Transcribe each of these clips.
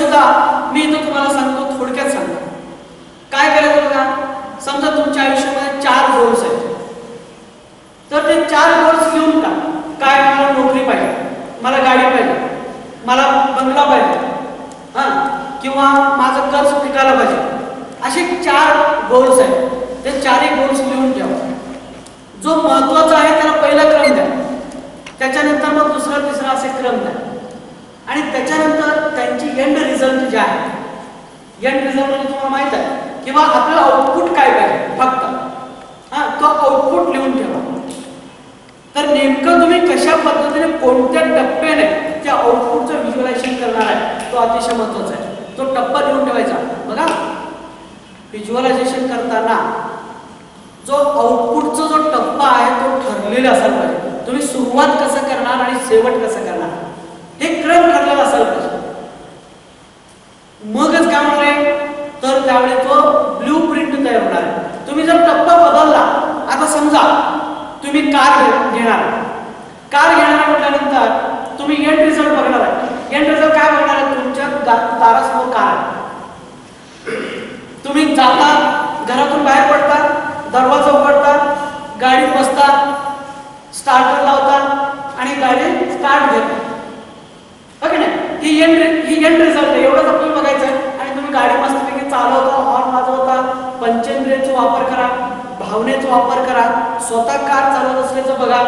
सुद्धा मी इथं तुम्हाला सांगतो, थोडक्यात सांगतो. काय करायचं बघा, समजा तुमच्या आयुष्यामध्ये 4 गोल्स आहेत, तर ते 4 गोल्स लिहून टाका. काय, मला नोकरी पाहिजे, मला गाडी पाहिजे, मला बंगला पाहिजे, किंवा माझं कर्ज टिकायला पाहिजे, असे 4 गोल्स आहेत. ते 4ही गोल्स लिहून ठेवा. जो महत्वाचा आहे त्याला पहिला क्रम द्या, त्याच्यानंतर मग दुसरा तिसरा असे क्रम द्या, आणि त्याच्यानंतर त्यांची एंड रिझल्ट जे आहे, एंड रिझल्ट म्हणजे तुम्हाला माहित आहे किंवा आपल्याला आउटपुट काय पाहिजे फक्त, तो आउटपुट लिहून ठेवा. तर नेमकं तुम्ही कशा पद्धतीने कोणत्या टप्प्याने त्या आउटपुटचं व्हिज्युअलायझेशन करणार आहे, तो अतिशय महत्वाचा आहे. तो टप्पा लिहून ठेवायचा. बघा, व्हिज्युअलायझेशन करताना जो आउटपुटचा जो टप्पा आहे तो ठरलेला असायला पाहिजे. तुम्ही सुरुवात कसं करणार आणि शेवट कसं करणार हे क्रम ठरलेला असायला पाहिजे. मगच काय होणार आहे, तर त्यावेळी तो ब्लू प्रिंट तयार होणार आहे. तुम्ही जर टप्पा बदलला, आता समजा तुम्ही कार घेणार म्हटल्यानंतर तुम्ही एंड रिझल्ट बघणार आहे. एंड रिझल्ट काय बघणार आहे, तुमच्या दारासमोर कार आहे. तुम्ही जाता, घरातून बाहेर पडता, दरवाजा उघडता, गाडीत बसता, स्टार्टर लावता आणि गाडी स्टार्ट घेता. ओके ना, ही एंड रिझल्ट आहे. एवढंच आपल्याला बघायचं आहे. आणि तुम्ही गाडी मस्तपैकी चालवता, हॉर्न वाजवता, पंचेंद्रियांचा वापर करा, भावनेचा वापर करा, स्वतः कार चालवत असल्याचं बघा.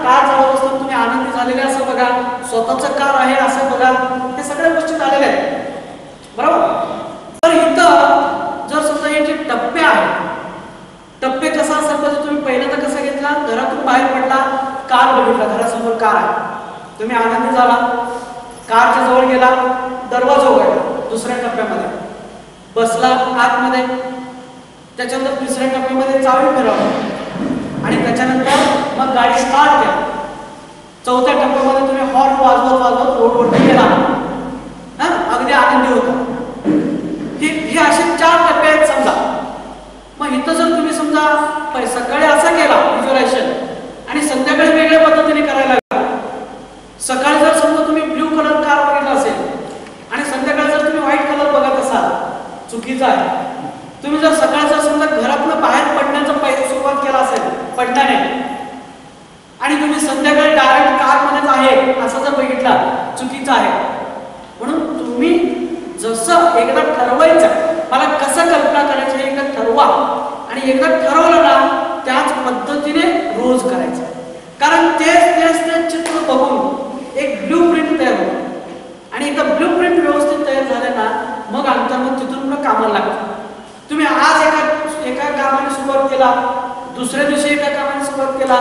कार चालवत असताना तुम्ही आनंदी झालेले असं बघा, स्वतःचं कार आहे असं बघा. हे सगळ्या गोष्टी झालेल्या आहेत, बरोबर. तर इथं जर समजा हे जे टप्पे आहेत, टप्पे कसा असायला पाहिजे, तुम्ही पहिल्यांदा कसं घेतला, घरातून बाहेर पडला, कार बघितला, घरासमोर कार आहे, तुम्ही आनंदी झाला, कारच्या जवळ गेला, दरवाजा उघडला, दुसऱ्या टप्प्यामध्ये बसला आतमध्ये, त्याच्यानंतर तिसऱ्या टप्प्यामध्ये चावी फिरवली आणि त्याच्यानंतर मग गाडी स्टार्ट केली. चौथ्या टप्प्यामध्ये तुम्ही हॉर्न वाजवत रोडवरती गेला, अगदी आनंदी होता. हे असे 4 टप्पे आहेत समजा. मग इथं जर तुम्ही समजा सकाळी असा केला व्हिज्युअलायझेशन आणि संध्याकाळी वेगळ्या पद्धतीने करायला लागला, सकाळी जर समजा तुम्ही ब्ल्यू कलर कार बघितला असेल आणि संध्याकाळी जर तुम्ही व्हाईट कलर बघत असाल, चुकीचं आहे. तुम्ही जर सकाळचा समजा घरातून बाहेर पडण्याचा सुरुवात केला असेल पडण्याने, आणि तुम्ही संध्याकाळी डायरेक्ट कारमध्येच आहे असं जर बघितला, चुकीचं आहे. म्हणून तुम्ही जसं एकदा ठरवायचं, मला कसं कल्पना करायची हे एकदा ठरवा, आणि एकदा ठरवलं ना त्याच पद्धतीने रोज करायचं. कारण तेच चित्र बघून एक ब्लू प्रिंट तयार होतं, आणि एकदा ब्लू प्रिंट व्यवस्थित तयार झाले ना मग अंतर्मन तिथून पुढे कामाला लागतं. तुम्ही आज एका कामाने सुरुवात केला, दुसऱ्या दिवशी एका कामाने सुरुवात केला,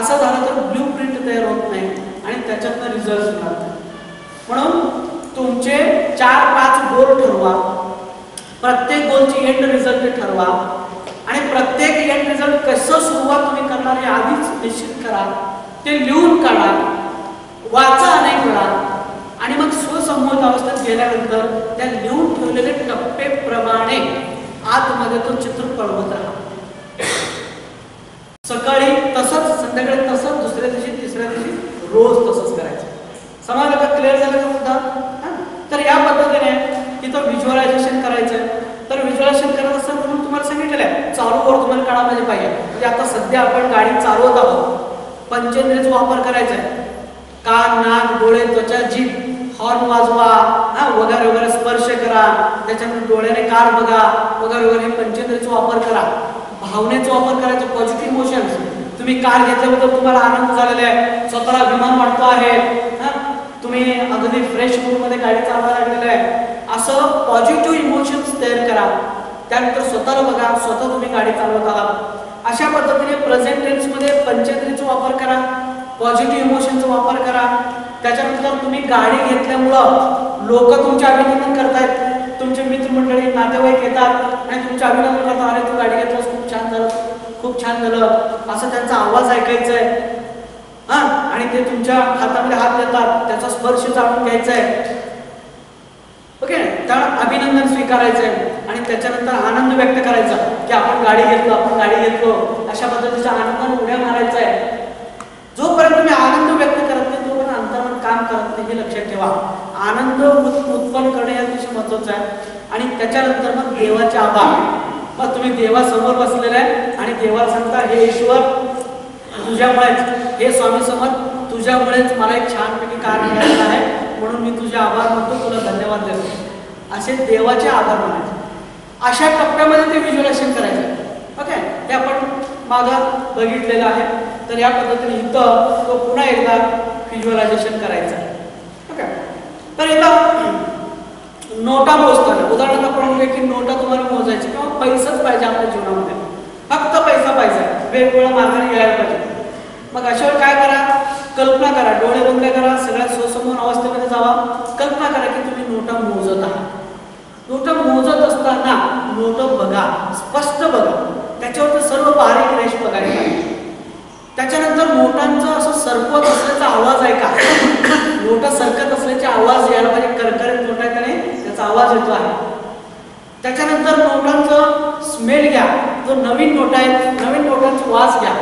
असं झालं तर ब्लू प्रिंट तयार होत नाही आणि त्याच्यातनं रिझल्ट मिळतात. म्हणून तुमचे 4-5 गोल ठरवा, प्रत्येक गोलची एंड रिझल्ट ठरवा, आणि प्रत्येक एंड रिझल्ट कसं सुरुवात तुम्ही करणार हे आधीच निश्चित करा. ते लिहून काढा, वाचा अनेक वेळा, आणि मग स्वसंमोहित अवस्थेत गेल्यानंतर त्या लिहून ठेवलेले टप्पेप्रमाणे आतमध्ये तो चित्र पळवत राहा. सकाळी तसंच, संध्याकाळी तसंच, दुसऱ्या दिवशी, तिसऱ्या दिवशी रोज तसंच करायचं. समजलं का? क्लिअर झालं का मुद्दा? तर या पद्धतीने तिथं व्हिज्युअलायझेशन करायचं. तर व्हिज्युअलायझेशन करत असताना म्हणून तुम्हाला सांगितलेलं आहे, चालू वर्तमान काळामध्ये पाहिजे. म्हणजे आता सध्या आपण गाडी चालवत आहोत, पंचेंद्रियांचा वापर करायचा आहे. कान, नाक, डोळे, त्वचा, जीभ, हॉर्न वाजवा, वगैरे वगैरे, स्पर्श करा, त्याच्यानंतर डोळ्याने कार बघा, वगैरे वगैरे, हे पंचेंद्रियांचा वापर करा. भावनेचा वापर करायचा, पॉझिटिव्ह इमोशन्स. तुम्ही कार घेतल्याबद्दल तुम्हाला आनंद झालेला आहे, स्वतःला अभिमान वाटतो आहे, तुम्ही अगदी फ्रेश मूडमध्ये गाडी चालवायला लागलेलं आहे, असं पॉझिटिव्ह इमोशन्स तयार करा. त्यानंतर स्वतःला बघा, स्वतः तुम्ही गाडी चालवत आहात. अशा पद्धतीने प्रेझेंट टेन्समध्ये पंचेंद्रियांचा वापर करा, पॉझिटिव्ह इमोशनचा वापर करा. त्याच्यानंतर तुम्ही गाडी घेतल्यामुळं लोक तुमचे अभिनंदन करतायत, तुमचे मित्रमंडळी, नातेवाईक येतात आणि तुमचे अभिनंदन करतात, अरे तू गाडी घेतलास, खूप छान झालं, खूप छान झालं, असं त्यांचा आवाज ऐकायचा आहे. आणि ते तुमच्या हातामध्ये हात देतात, त्याचा स्पर्श जाणून घ्यायचा आहे. ओके, त्या अभिनंदन स्वीकारायचं आहे आणि त्याच्यानंतर आनंद व्यक्त करायचा की आपण गाडी घेतलो, आपण गाडी घेतलो, अशा पद्धतीचा आनंदाने उड्या मारायचा आहे. जोपर्यंत तुम्ही आनंद व्यक्त करत नाही तोपर्यंत अंतर्मन काम करत नाही, हे लक्षात ठेवा. आनंद उत्पन्न करणे हे अतिशय महत्त्वाचं आहे. आणि त्याच्यानंतर मग देवाचे आभार. मग तुम्ही देवासमोर बसलेले आहे आणि देवाला सांगता, हे ईश्वर तुझ्यामुळेच, हे स्वामी समर्थ तुझ्यामुळेच मला एक छानपैकी कार्य मिळालेलं आहे, म्हणून मी तुझे आभार मानतो, तुला धन्यवाद देतो. असे देवाचे आभार मानायचे. अशा टप्प्यामध्ये ते व्हिज्युअलायझेशन करायचे. ओके, ते आपण मागं बघितलेलं आहे. तर या पद्धतीने इथं तो पुन्हा एकदा व्हिज्युअलायझेशन करायचं आहे. ओके, तर इथं नोटा मोजताना उदाहरणार्थ आपण म्हणूया की नोटा तुम्हाला मोजायची किंवा पैसाच पाहिजे आपल्या जीवनामध्ये, फक्त पैसा पाहिजे, वेगवेगळ्या मार्गाने घ्यायला पाहिजे. मग अशावर काय करा, कल्पना करा, डोळे बंद करा, सगळ्यात स्वसंपूर्ण अवस्थेमध्ये जावा, कल्पना करा की तुम्ही नोटा मोजत आहात. नोटा मोजत असताना नोट बघा, स्पष्ट बघा, त्याच्यावर सर्व बारीक रेष बघायला. त्याच्यानंतर नोटांचा असं सरकवत असल्याचा आवाज ऐका. नोटा सरकत असल्याचे आवाज यायला पाहिजे, करकरीत नोटा आहे का नाही त्याचा आवाज येतो आहे. त्याच्यानंतर नोटांचं स्मेल घ्या, जो नवीन नोटा आहे नवीन नोटांचा वास घ्या.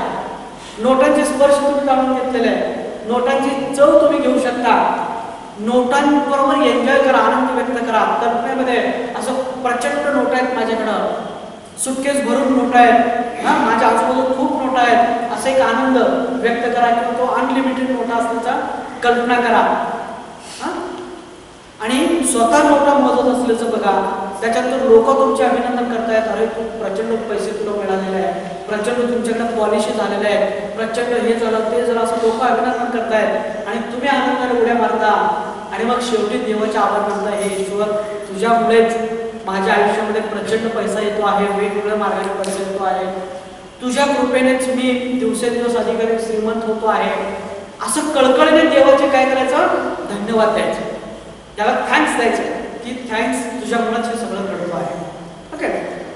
नोटांचे स्पर्श तुम्ही जाणून घेतलेले आहे, नोटांची चव तुम्ही घेऊ शकता. नोटांबरोबर एन्जॉय करा, आनंद व्यक्त करा. कल्पनेमध्ये असं प्रचंड नोटा आहेत माझ्याकडं, सुटकेस भरून नोटा आहेत, माझ्या आजूबाजूला खूप नोटा आहेत, असा एक आनंद व्यक्त करा. किंवा तो अनलिमिटेड नोटा असल्याचा कल्पना करा. आणि स्वतः नोटा मोजत असल्याचं बघा. त्याच्यानंतर लोक तुमचे अभिनंदन करतायत, अरे तू प्रचंड पैसे तुला मिळालेले आहे, प्रचंड तुमच्याकडे पॉलिशी झालेले आहे, प्रचंड हे झालं ते झालं, असं लोक अभिनंदन करतायत आणि तुम्ही आनंदाने उड्या मारता. आणि मग शेवटी देवाचे आभार मानता, हे ईश्वर तुझ्यामुळेच माझ्या आयुष्यामध्ये प्रचंड पैसा येतो आहे, वेगवेगळ्या मार्गाने पैसा येतो आहे, तुझ्या कृपेनेच मी दिवसेंदिवस अधिकारी श्रीमंत होतो आहे. असं कळकळीने देवाचे काय करायचं, धन्यवाद द्यायचे, त्याला थँक्स द्यायचे की थँक्स तुझ्यामुळेच हे सगळं घडतो आहे. ओके,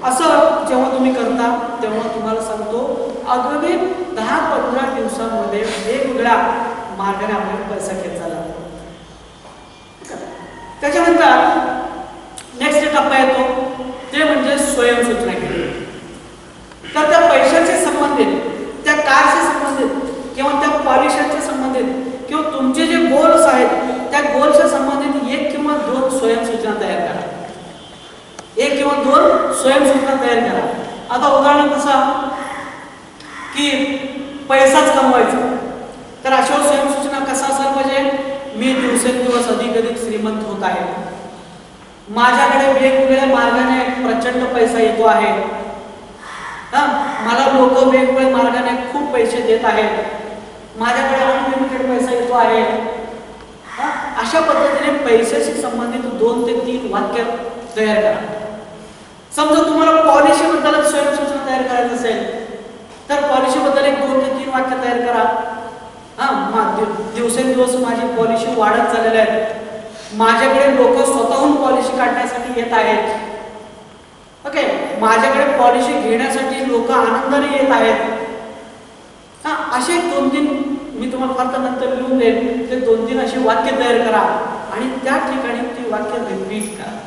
असं जेव्हा तुम्ही करता तेव्हा तुम्हाला सांगतो अगदी 10-15 दिवसांमध्ये वेगवेगळ्या मार्गाने आपल्याला पैसा घेतला जातो. त्याच्यानंतर नेक्स्ट टप्पा येतो ते म्हणजे स्वयंसूचना केली. तर त्या पैशाशी संबंधित, त्या कारशी संबंधित किंवा त्या पॉलिशाच्या संबंधित किंवा तुमचे जे गोल्स आहेत त्या गोल्सच्या संबंधित 1 किंवा 2 स्वयंसूचना तयार करा. 1 किंवा 2 स्वयंसूचना तयार करा. आता उदाहरण कसं की पैसाच कमवायचा, तर अशा स्वयंसूचना कसा असायला पाहिजे, मी दिवसेंदिवस अधिक श्रीमंत होत आहे, माझ्याकडे वेगवेगळ्या मार्गाने प्रचंड पैसा येतो आहे, मला लोक वेगवेगळ्या मार्गाने खूप पैसे देत आहेत, माझ्याकडे अनलिमिटेड पैसा येतो आहे. अशा पद्धतीने पैशाशी संबंधित 2 ते 3 वाक्य तयार करा. समजा तुम्हाला पॉलिशीबद्दल स्वयंसूचना तयार करायचं असेल तर पॉलिशीबद्दल 2 ते 3 वाक्य तयार करा. दिवसेंदिवस माझी पॉलिशी वाढत चाललेली आहे, माझ्याकडे लोक स्वतःहून पॉलिसी काढण्यासाठी येत आहेत. ओके, माझ्याकडे पॉलिसी घेण्यासाठी लोक आनंदाने येत आहेत. असे 2-3 मी तुम्हाला फार नंतर लिहून देईन, ते 2-3 असे वाक्य तयार करा आणि त्या ठिकाणी ती वाक्य रिपीट करा.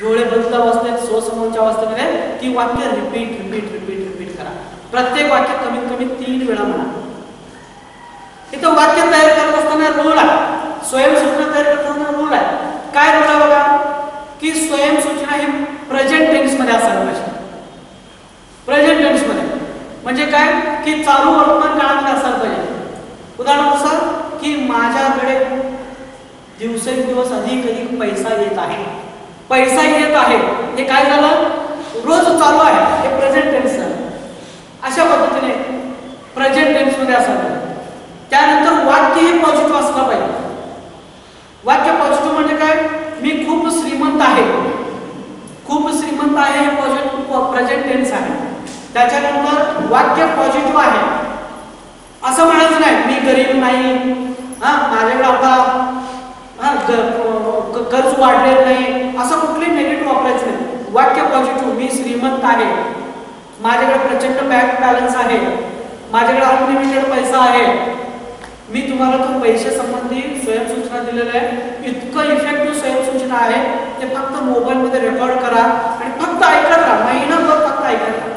डोळे बंद अवस्थेत स्वसमोरच्या अवस्थेमध्ये ती वाक्य रिपीट करा. प्रत्येक वाक्य कमीत कमी 3 वेळा म्हणा. इथं वाक्य तयार करत असताना रूल आहे, स्वयंसूचना तयार करताना रूल आहे. काय रूल आहे बघा, की स्वयंसूचना ही प्रेझेंट टेन्स मध्ये असायला पाहिजे. प्रेझेंट टेन्स मध्ये म्हणजे काय, की चालू वर्तमान काळामध्ये असायला पाहिजे. उदाहरण असं की माझ्याकडे दिवसेंदिवस अधिक पैसा येत आहे. पैसा येत आहे हे काय झालं, रोज चालू आहे, हे प्रेझेंट टेन्स झालं. अशा पद्धतीने प्रेझेंट टेन्स मध्ये असायला पाहिजे. त्यानंतर वाक्य हे पॉझिटिव्ह असलं पाहिजे. वाक्य पॉझिटिव्ह म्हणजे काय, मी खूप श्रीमंत आहे. खूप श्रीमंत आहे हे पॉझिटिव्ह प्रेझेंट टेन्स आहे. त्याच्यानंतर वाक्य पॉझिटिव्ह आहे, असं म्हणायचं नाही मी गरीब नाही, माझ्याकडे आता कर्ज वाढलेलं नाही, असं कुठलंही निगेटिव्ह वापरायचं नाही. वाक्य पॉझिटिव्ह, मी श्रीमंत आहे, माझ्याकडे प्रचंड बँक बॅलन्स आहे, माझ्याकडे अनलिमिटेड पैसा आहे. मी तुम्हाला तो पैसे संबंधी स्वयंसूचना दिलेलं आहे. इतकं इफेक्टिव्ह स्वयंसूचना आहे, ते फक्त मोबाईलमध्ये रेकॉर्ड करा आणि फक्त ऐकत राहा, महिनाभर फक्त ऐकत राहा.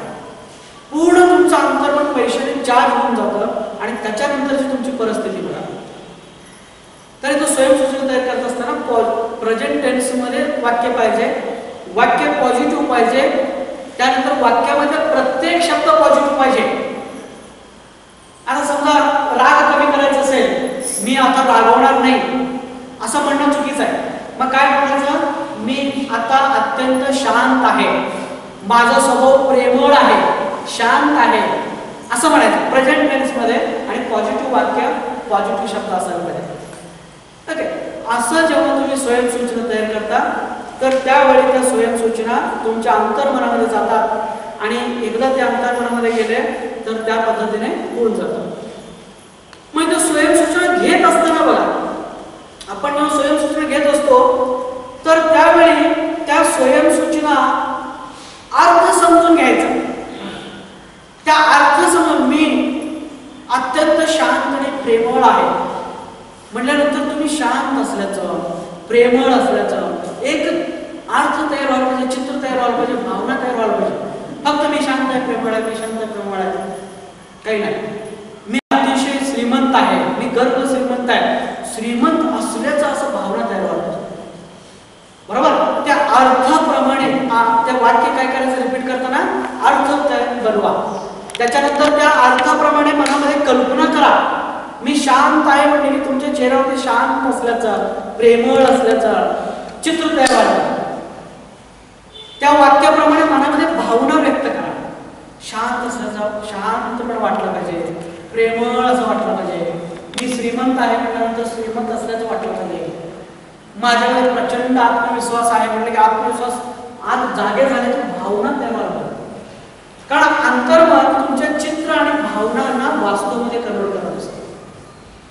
पूर्ण तुमचं अंतर्मन पैशाने चार्ज होऊन जातं आणि त्याच्यानंतरची तुमची परिस्थिती बघा. तर तो स्वयंसूचना तयार करत असताना प्रेझेंट टेन्स मध्ये वाक्य पाहिजे, वाक्य पॉझिटिव्ह पाहिजे, त्यानंतर वाक्यामध्ये प्रत्येक शब्द पॉझिटिव्ह पाहिजे. आता समजा राग कमी करायचा असेल, मी आता रागवणार नाही असं म्हणणं चुकीचं आहे. मग काय म्हणायचं, मी आता अत्यंत शांत आहे, माझा स्वभाव प्रेमळ आहे, शांत आहे असं म्हणायचं प्रेझेंट टेन्स मध्ये. आणि पॉझिटिव्ह वाक्य, पॉझिटिव्ह शब्द असायला पाहिजे. ओके, असं जेव्हा तुम्ही स्वयंसूचना तयार करता तर त्यावेळी त्या स्वयंसूचना तुमच्या अंतर्मनामध्ये जातात आणि एकदा त्या अंतर्मनामध्ये गेले तर त्या पद्धतीने होऊन जातात. म्हणजे स्वयंसूचना घेत असताना बघा, आपण जेव्हा स्वयंसूचना घेत असतो तर त्यावेळी त्या स्वयंसूचना अर्थ समजून घ्यायचा. त्या अर्थ समजून मी अत्यंत शांत आणि प्रेमळ आहे म्हटल्यानंतर तुम्ही शांत असल्याचं, प्रेमळ असल्याचं एक अर्थ तयार व्हायला पाहिजे, चित्र तयार व्हायला पाहिजे, भावना तयार व्हायला पाहिजे. फक्त मी शांत आहे, प्रेमळ आहे, मी शांत आहे, प्रेमळ आहे काही नाही. मी अतिशय श्रीमंत आहे, मी गर्व श्रीमंत आहे, श्रीमंत असल्याचं असं भावना तयार व्हायला पाहिजे. बरोबर, त्या अर्थाप्रमाणे त्या वाक्य काय करायचं, रिपीट करताना अर्थ बनवा. त्याच्यानंतर त्या अर्थाप्रमाणे मनामध्ये कल्पना करा. मी शांत आहे म्हणजे मी तुमच्या चेहऱ्यावरती शांत असल्याचं, प्रेमळ असल्याचं चित्र तयार व्हायचं. त्या वाक्याप्रमाणे मनामध्ये भावना व्यक्त करा. शांत असल्याचं, शांतपणे वाटलं पाहिजे, प्रेमळ असं वाटलं पाहिजे. मी श्रीमंत आहे म्हटल्यानंतर श्रीमंत असल्याचं वाटलं पाहिजे. माझ्यामध्ये प्रचंड आत्मविश्वास आहे म्हटलं की आत्मविश्वास आज जागे झाल्याची भावना तयार व्हायला पाहिजे. कारण अंतर्मन तुमच्या चित्र आणि भावनांना वास्तवामध्ये कन्वर्ट करत असतं.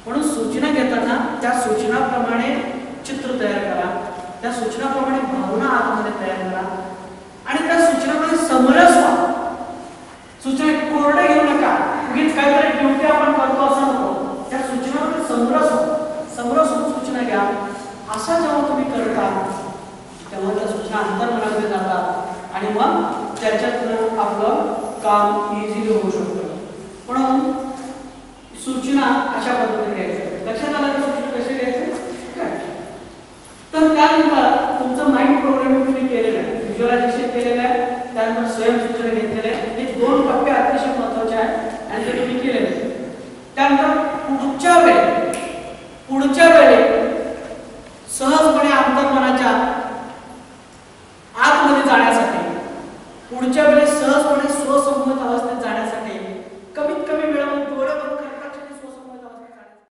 म्हणून सूचना घेताना त्या सूचनाप्रमाणे चित्र तयार करा, त्या सूचनाप्रमाणे भावना आतमध्ये तयार करा आणि त्या सूचनामध्ये समरस व्हा. सूचना कोरडे घेऊ नका, उगीच काहीतरी ड्युटी आपण करतो असं नको. त्या सूचनामध्ये समरस होऊन सूचना घ्या. असा जेव्हा तुम्ही करता तेव्हा त्या सूचना अंतर्मनामध्ये जातात आणि मग त्याच्यातून आपलं काम इझिली होऊ शकतं. म्हणून सूचना अशा पद्धतीने घ्यायचं. लक्षात आलं की सूचना कशी घ्यायचं काय. तर त्यानंतर तुमचं माइंड प्रोग्रामिंग तुम्ही केलेलं आहे, व्हिज्युअलायझेशन केलेलं आहे, त्यानंतर स्वयंसूचना घेतलेले आहे. हे 2 टप्पे अतिशय महत्त्वाचे आहेत आणि ते तुम्ही केलेले. त्यानंतर पुढच्या वेळी